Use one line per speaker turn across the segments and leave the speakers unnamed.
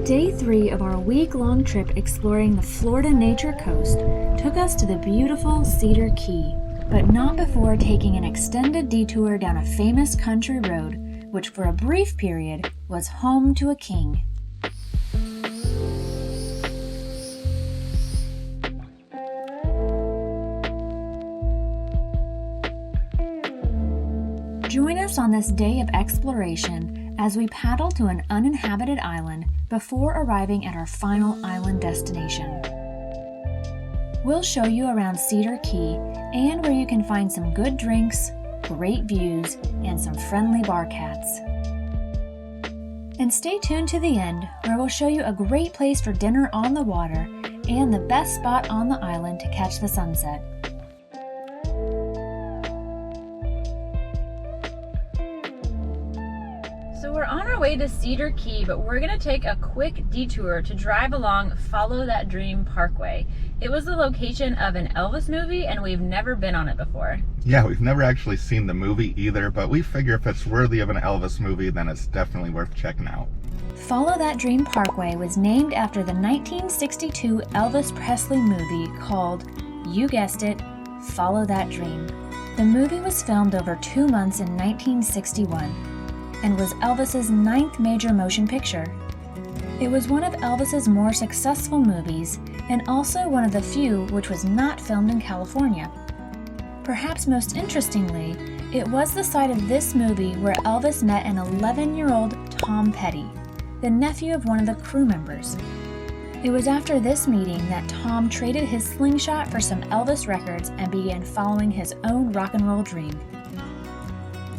Day 3 of our week-long trip exploring the Florida nature coast took us to the beautiful Cedar Key, but not before taking an extended detour down a famous country road, which for a brief period was home to a king. Join us on this day of exploration as we paddle to an uninhabited island before arriving at our final island destination. We'll show you around Cedar Key and where you can find some good drinks, great views, and some friendly bar cats. And stay tuned to the end where we'll show you a great place for dinner on the water and the best spot on the island to catch the sunset. So we're on our way to Cedar Key, but we're gonna take a quick detour to drive along Follow That Dream Parkway. It was the location of an Elvis movie and we've never been on it before.
Yeah, we've never actually seen the movie either, but we figure if it's worthy of an Elvis movie, then it's definitely worth checking out.
Follow That Dream Parkway was named after the 1962 Elvis Presley movie called, you guessed it, Follow That Dream. The movie was filmed over 2 months in 1961. And was Elvis's 9th major motion picture. It was one of Elvis's more successful movies and also one of the few which was not filmed in California. Perhaps most interestingly, it was the site of this movie where Elvis met an 11-year-old Tom Petty, the nephew of one of the crew members. It was after this meeting that Tom traded his slingshot for some Elvis records and began following his own rock and roll dream.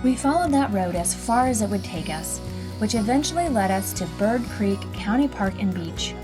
We followed that road as far as it would take us, which eventually led us to Bird Creek County Park and Beach.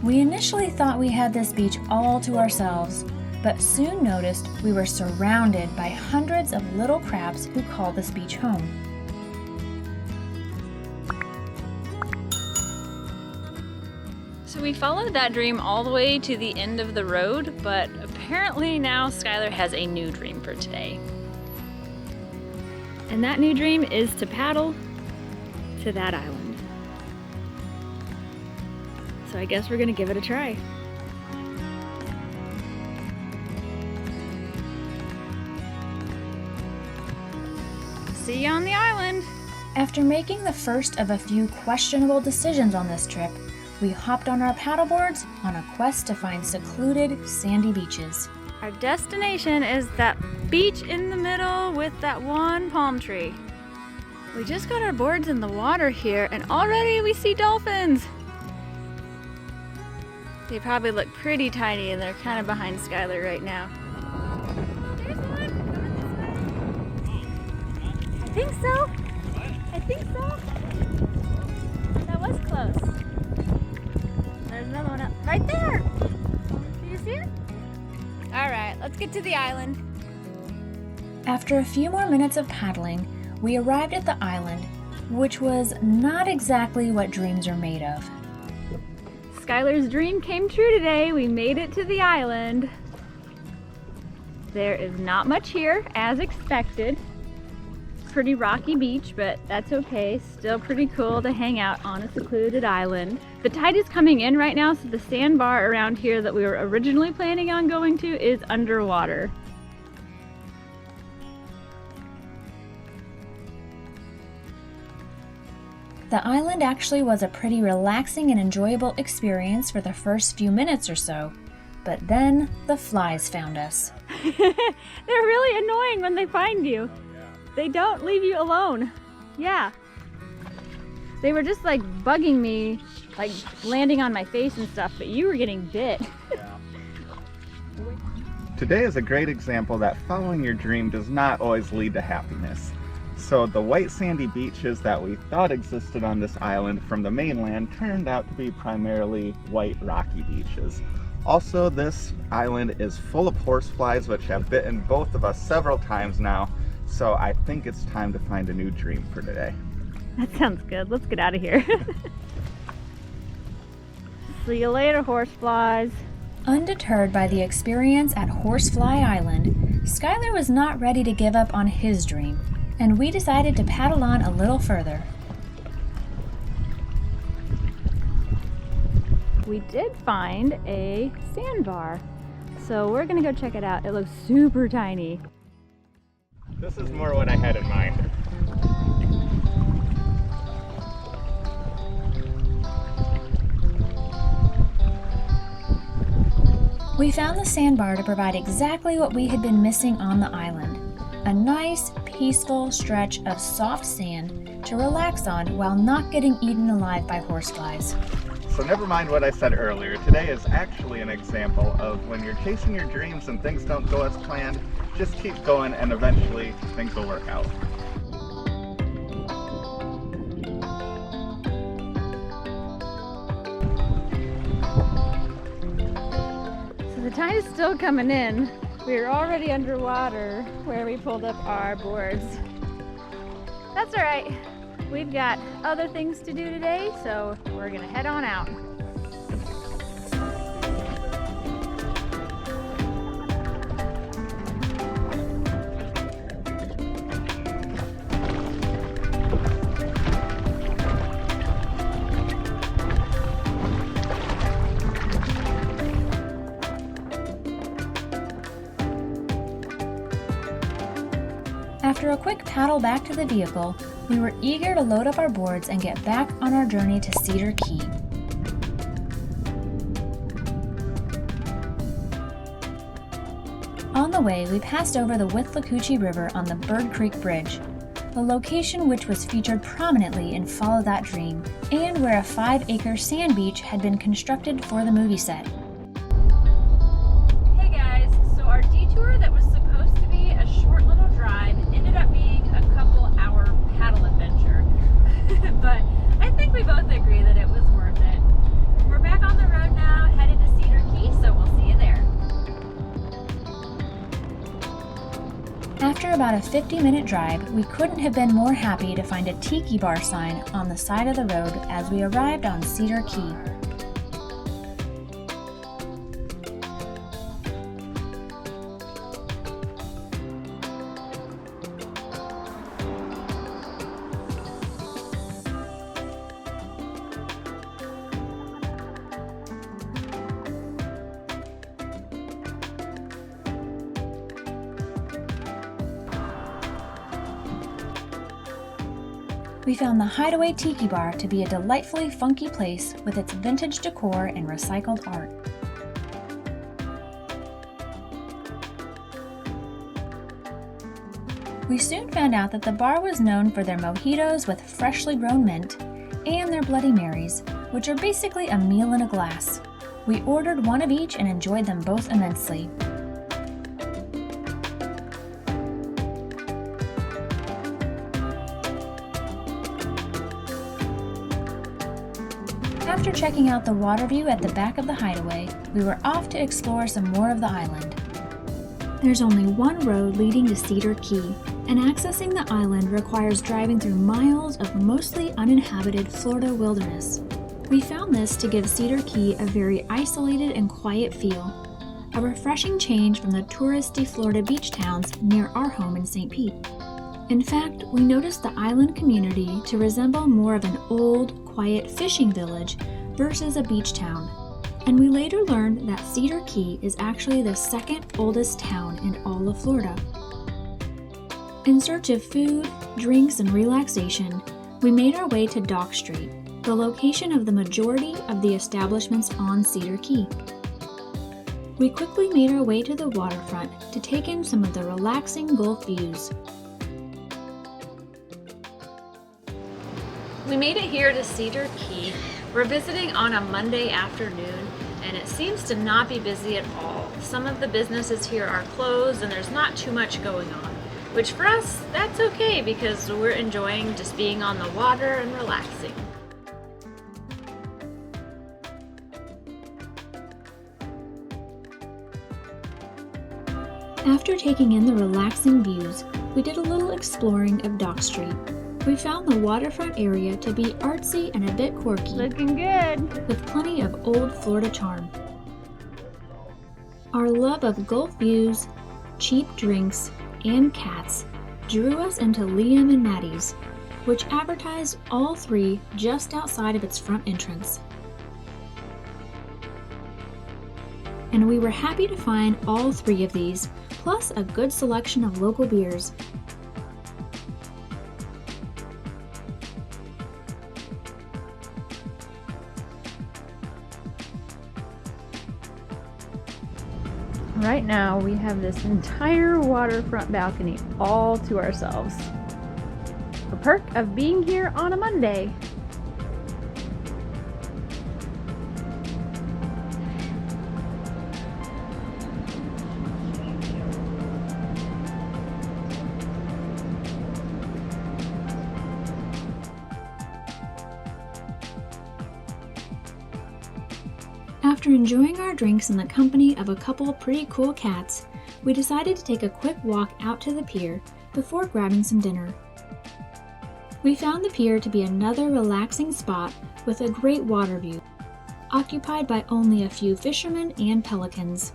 We initially thought we had this beach all to ourselves, but soon noticed we were surrounded by hundreds of little crabs who call this beach home. So we followed that dream all the way to the end of the road, but apparently now Skylar has a new dream for today. And that new dream is to paddle to that island. So I guess we're gonna give it a try. See you on the island. After making the first of a few questionable decisions on this trip, we hopped on our paddleboards on a quest to find secluded, sandy beaches. Our destination is that beach in the middle with that one palm tree. We just got our boards in the water here and already we see dolphins. They probably look pretty tiny and they're kind of behind Skylar right now. There's one. I think so. I think so. That was close. There's another one up right there. Do you see it? All right, let's get to the island. After a few more minutes of paddling, we arrived at the island, which was not exactly what dreams are made of. Skylar's dream came true today. We made it to the island. There is not much here, as expected. Pretty rocky beach, but that's okay. Still pretty cool to hang out on a secluded island. The tide is coming in right now, so the sandbar around here that we were originally planning on going to is underwater. The island actually was a pretty relaxing and enjoyable experience for the first few minutes or so, but then the flies found us. They're really annoying when they find you. They don't leave you alone. Yeah. They were just like bugging me, like landing on my face and stuff, but you were getting bit.
Today is a great example that following your dream does not always lead to happiness. So the white sandy beaches that we thought existed on this island from the mainland turned out to be primarily white rocky beaches. Also, this island is full of horseflies which have bitten both of us several times now. So I think it's time to find a new dream for today.
That sounds good. Let's get out of here. See you later, horseflies. Undeterred by the experience at Horsefly Island, Skylar was not ready to give up on his dream, and we decided to paddle on a little further.
we did find a sandbar. So we're gonna go check it out. It looks super tiny.
This is more what I had in mind.
We found the sandbar to provide exactly what we had been missing on the island. A nice, peaceful stretch of soft sand to relax on while not getting eaten alive by horseflies.
So never mind what I said earlier. Today is actually an example of when you're chasing your dreams and things don't go as planned, just keep going and eventually things will work out.
So the tide is still coming in. We are already underwater where we pulled up our boards. That's all right. We've got other things to do today, so we're gonna head on out.
After a quick paddle back to the vehicle, we were eager to load up our boards and get back on our journey to Cedar Key. On the way, we passed over the Withlacoochee River on the Bird Creek Bridge, a location which was featured prominently in Follow That Dream, and where a 5-acre sand beach had been constructed for the movie set.
Hey guys, so our detour that was supposed to be a short little drive ended up being a couple-hour paddle adventure. But I think we both agree that it was worth it. We're back on the road now, headed to Cedar Key, so we'll see you there.
After about a 50-minute drive, we couldn't have been more happy to find a Tiki bar sign on the side of the road as we arrived on Cedar Key. We found the Hideaway Tiki Bar to be a delightfully funky place with its vintage decor and recycled art. We soon found out that the bar was known for their mojitos with freshly grown mint and their Bloody Marys, which are basically a meal in a glass. We ordered one of each and enjoyed them both immensely. After checking out the water view at the back of the Hideaway, we were off to explore some more of the island. There's only one road leading to Cedar Key, and accessing the island requires driving through miles of mostly uninhabited Florida wilderness. We found this to give Cedar Key a very isolated and quiet feel, a refreshing change from the touristy Florida beach towns near our home in St. Pete. In fact, we noticed the island community to resemble more of an old, quiet fishing village versus a beach town, and we later learned that Cedar Key is actually the second oldest town in all of Florida. In search of food, drinks, and relaxation, we made our way to Dock Street, the location of the majority of the establishments on Cedar Key. We quickly made our way to the waterfront to take in some of the relaxing Gulf views.
We made it here to Cedar Key. We're visiting on a Monday afternoon, and it seems to not be busy at all. Some of the businesses here are closed and there's not too much going on, which for us, that's okay because we're enjoying just being on the water and relaxing.
After taking in the relaxing views, we did a little exploring of Dock Street. We found the waterfront area to be artsy and a bit quirky,
Looking good.
with plenty of old Florida charm. Our love of Gulf views, cheap drinks, and cats drew us into Liam and Maddie's, which advertised all three just outside of its front entrance. and we were happy to find all 3 of these, plus a good selection of local beers.
Right now we have this entire waterfront balcony all to ourselves. A perk of being here on a Monday.
After enjoying our drinks in the company of a couple pretty cool cats, we decided to take a quick walk out to the pier before grabbing some dinner. We found the pier to be another relaxing spot with a great water view, occupied by only a few fishermen and pelicans.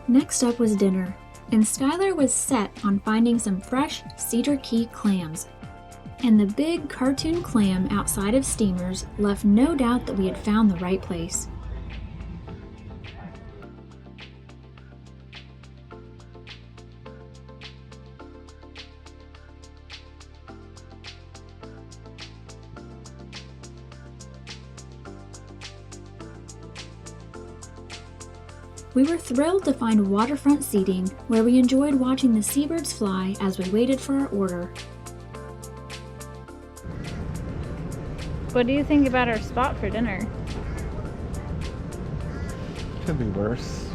Next up was dinner, and Skylar was set on finding some fresh Cedar Key clams. And the big cartoon clam outside of Steamers left no doubt that we had found the right place. We were thrilled to find waterfront seating where we enjoyed watching the seabirds fly as we waited for our order.
What do you think about our spot for dinner?
Could be worse.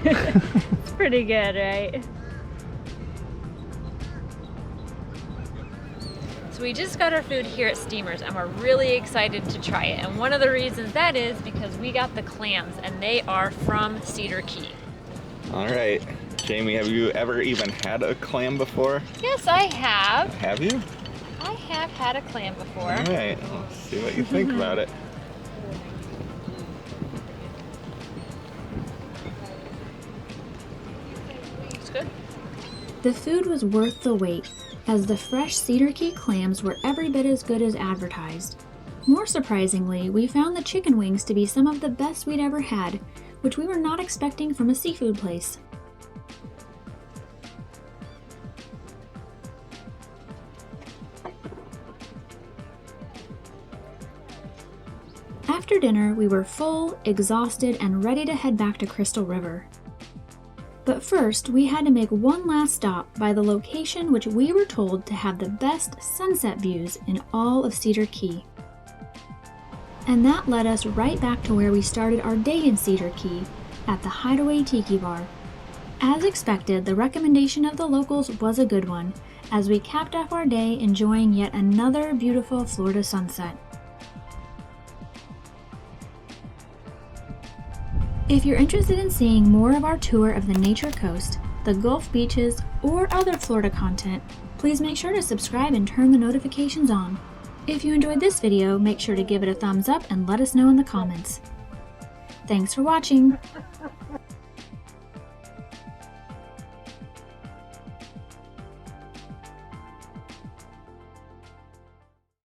It's pretty good, right? So we just got our food here at Steamers and we're really excited to try it. And one of the reasons that is because we got the clams and they are from Cedar Key.
All right, Jamie, have you ever even had a clam before?
Yes, I have.
Have you?
I have had a clam before.
All right, let's see what you think about it.
It's good.
The food was worth the wait, as the fresh Cedar Key clams were every bit as good as advertised. More surprisingly, we found the chicken wings to be some of the best we'd ever had, which we were not expecting from a seafood place. After dinner, we were full, exhausted, and ready to head back to Crystal River. But first, we had to make one last stop by the location which we were told to have the best sunset views in all of Cedar Key. And that led us right back to where we started our day in Cedar Key, at the Hideaway Tiki Bar. As expected, the recommendation of the locals was a good one, as we capped off our day enjoying yet another beautiful Florida sunset. If you're interested in seeing more of our tour of the Nature Coast, the Gulf beaches, or other Florida content, please make sure to subscribe and turn the notifications on. If you enjoyed this video, make sure to give it a thumbs up and let us know in the comments. Thanks for watching!